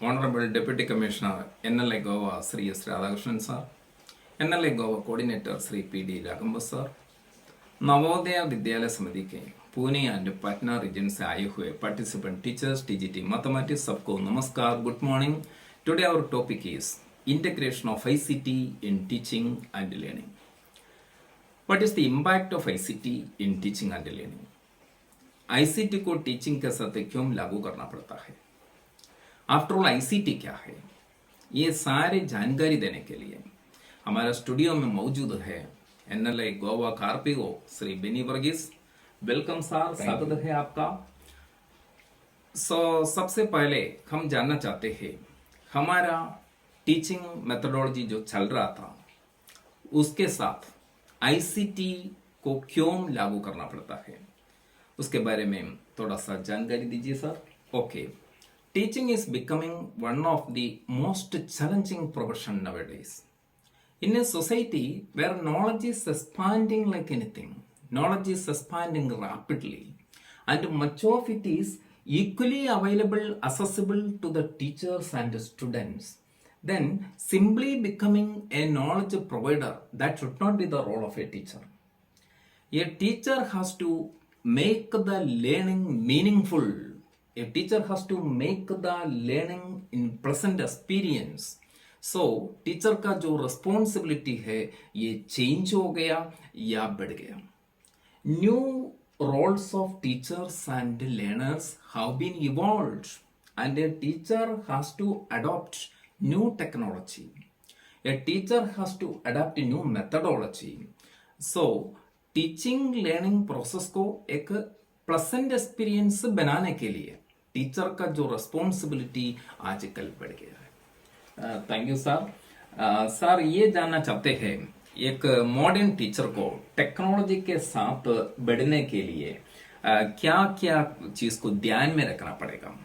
Honorable Deputy Commissioner NLA Goa Sri S. Radhakrishnan sir, NLA Goa Coordinator Sri P.D. Ragamba sir, Navodaya Vidyalaya Samiti के Pune and Patna region से आए हुए participant teachers TGT mathematics सबको नमस्कार, good morning. Today our topic is integration of ICT in teaching and learning. What is the impact of ICT in teaching and learning? ICT को teaching के साथ क्यों लागू करना पड़ता है? आफ्टर ऑल आईसीटी क्या है, ये सारे जानकारी देने के लिए हमारा स्टूडियो में मौजूद है एनएलए गोवा कार्पिओ श्री बेनी वर्गीस। वेलकम सर, स्वागत है आपका। सबसे पहले हम जानना चाहते हैं हमारा टीचिंग मेथोडोलॉजी जो चल रहा था उसके साथ आईसीटी को क्यों लागू करना पड़ता है, उसके बारे में थोड़ा सा जानकारी दीजिए sir. Okay, teaching is becoming one of the most challenging profession nowadays. In a society where knowledge is expanding like anything, knowledge is expanding rapidly, and much of it is equally available, accessible to the teachers and students, then simply becoming a knowledge provider, that should not be the role of a teacher. A teacher has to make the learning meaningful. A teacher has to make the learning in pleasant experience. So, teacher का जो responsibility है ये change हो गया या बढ़ गया। New roles of teachers and learners have been evolved, and a teacher has to adopt new technology. A teacher has to adapt a new methodology. So, teaching learning process को एक pleasant experience बनाने के लिए teacher का जो responsibility आजकल बढ़ गया है। Thank you sir. सर ये जानना चाहते हैं एक मॉडर्न टीचर को टेक्नोलॉजी के साथ बढ़ने के लिए क्या क्या चीज को ध्यान में रखना पड़ेगा,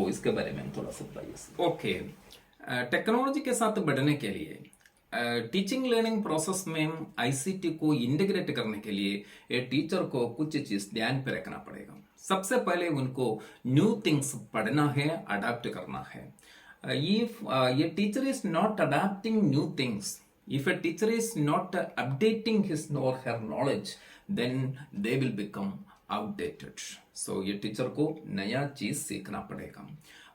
इसके बारे में थोड़ा सा बताइए। ओके, टेक्नोलॉजी के साथ बढ़ने के लिए टीचिंग लर्निंग प्रोसेस में आईसीटी को इंटीग्रेट करने के लिए टीचर को कुछ चीज ध्यान पे रखना पड़ेगा। सबसे पहले उनको न्यू थिंग्स पढ़ना है, अडाप्ट करना है। If a teacher is not adapting new things, if a teacher is not updating his or her knowledge, then they will become outdated. ये टीचर को नया चीज सीखना पड़ेगा।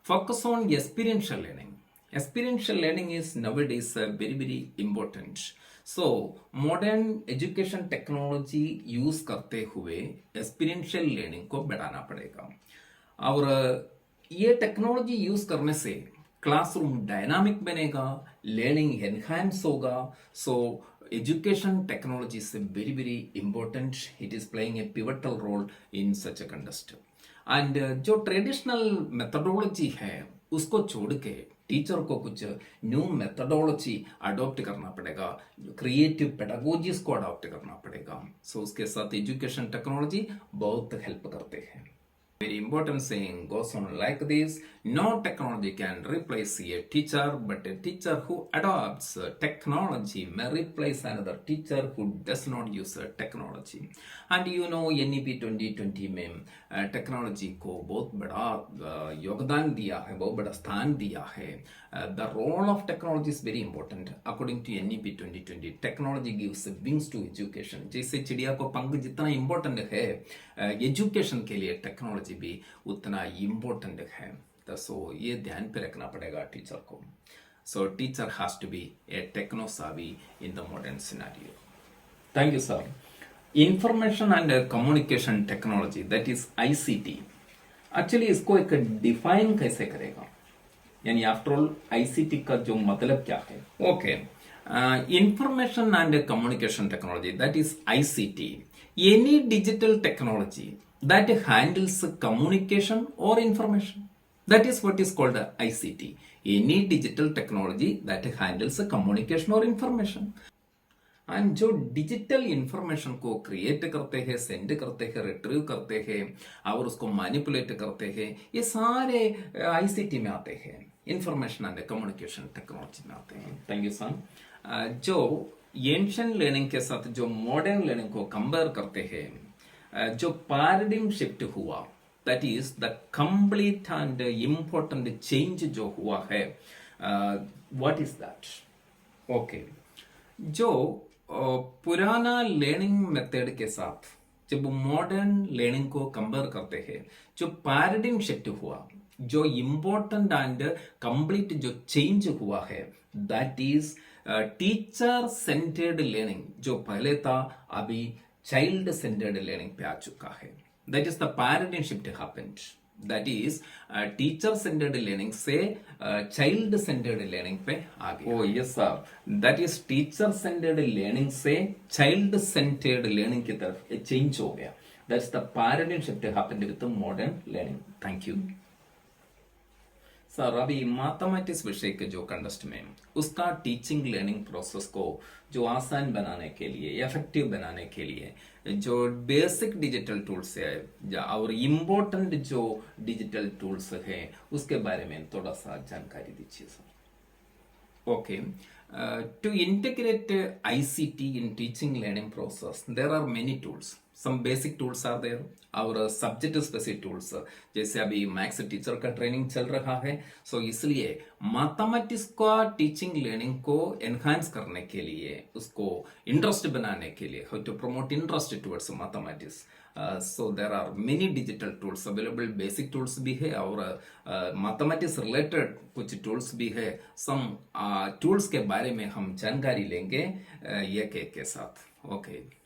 Focus on experiential learning. Experiential learning is nowadays very important. Modern education technology use करते हुए experiential learning को बढ़ाना पड़ेगा। और ये टेक्नोलॉजी यूज करने से क्लासरूम डायनामिक बनेगा, लर्निंग एनहांस होगा। Education technology is very important. It is playing a pivotal role in such a context. And जो ट्रेडिशनल मेथोडोलॉजी है उसको छोड़ के टीचर को कुछ न्यू मेथोडोलॉजी अडॉप्ट करना पड़ेगा, क्रिएटिव पेडागोजीज को अडॉप्ट करना पड़ेगा। उसके साथ एजुकेशन टेक्नोलॉजी बहुत हेल्प करते हैं। Very important saying goes on like this: no technology can replace a teacher, but a teacher who adopts technology may replace another teacher who does not use technology. And you know NEP 2020 में technology को बहुत बड़ा योगदान दिया है, बहुत बड़ा स्थान दिया है। The role of technology is very important. According to NEP 2020, technology gives wings to education. जैसे चिड़िया को पंख जितना इम्पोर्टेंट है, एजुकेशन के लिए टेक्नोलॉजी भी उतना इम्पोर्टेंट है। तो ये ध्यान पे रखना पड़ेगा टीचर को। Teacher has to be a techno savvy in the modern scenario. Thank you sir. Information and communication technology, that is ICT, actually इसको एक डिफाइन कैसे करेगा, यानी आफ्टर ऑल आईसीटी का जो मतलब क्या है। Okay, information and communication technology, that is ICT, any digital technology that handles communication or information. That is what is called ICT. Any digital technology that handles communication or information. And जो digital information को create करते हैं, send करते हैं, retrieve करते हैं और उसको मैनिपुलेट करते हैं, ये सारे आईसीटी में आते हैं, इंफॉर्मेशन एंड कम्युनिकेशन टेक्नोलॉजी में आते हैं। Thank you sir. जो एंशिएंट लर्निंग के साथ जो मॉडर्न लर्निंग को कंपेयर करते हैं, जो पैराडिम शिफ्ट हुआ that is the complete and important change जो हुआ है, व्हाट इज दैट? ओके, जो पुराना लर्निंग मेथड के साथ जब मॉडर्न लर्निंग को कंपेयर करते हैं, जो पैराडिम शिफ्ट हुआ, जो इम्पोर्टेंट एंड कंप्लीट जो चेंज हुआ है, that is teacher centred learning. जो पहले था अभी चाइल्ड सेंटर्ड लर्निंग पे आ चुका है। That is the paradigm shift happened. That is teacher centred learning से चाइल्ड सेंटर्ड लर्निंग पे आ गया। ओ yes sir, that is teacher centred learning से चाइल्ड सेंटर्ड लर्निंग की तरफ चेंज हो गया। That's the paradigm shift happened with modern learning. Thank you sir. अभी mathematics विषय के जो कंटेस्ट में उसका टीचिंग लर्निंग प्रोसेस को जो आसान बनाने के लिए, इफेक्टिव बनाने के लिए जो बेसिक डिजिटल टूल्स है और इम्पोर्टेंट जो डिजिटल टूल्स है उसके बारे में थोड़ा सा जानकारी दीजिए sir. Okay, to integrate ICT in teaching learning process, there are many tools. Some basic tools are there और सब्जेक्ट स्पेसिफिक टूल्स, जैसे अभी मैथ्स टीचर का ट्रेनिंग चल रहा है, सो इसलिए मैथमेटिक्स का टीचिंग लर्निंग को एनहांस करने के लिए, उसको इंटरेस्ट बनाने के लिए, how to promote interest towards mathematics, so there are many digital tools available. Basic tools भी है और मैथमेटिक्स रिलेटेड कुछ टूल्स भी है। सम टूल्स के बारे में हम जानकारी लेंगे एक एक के साथ। ओके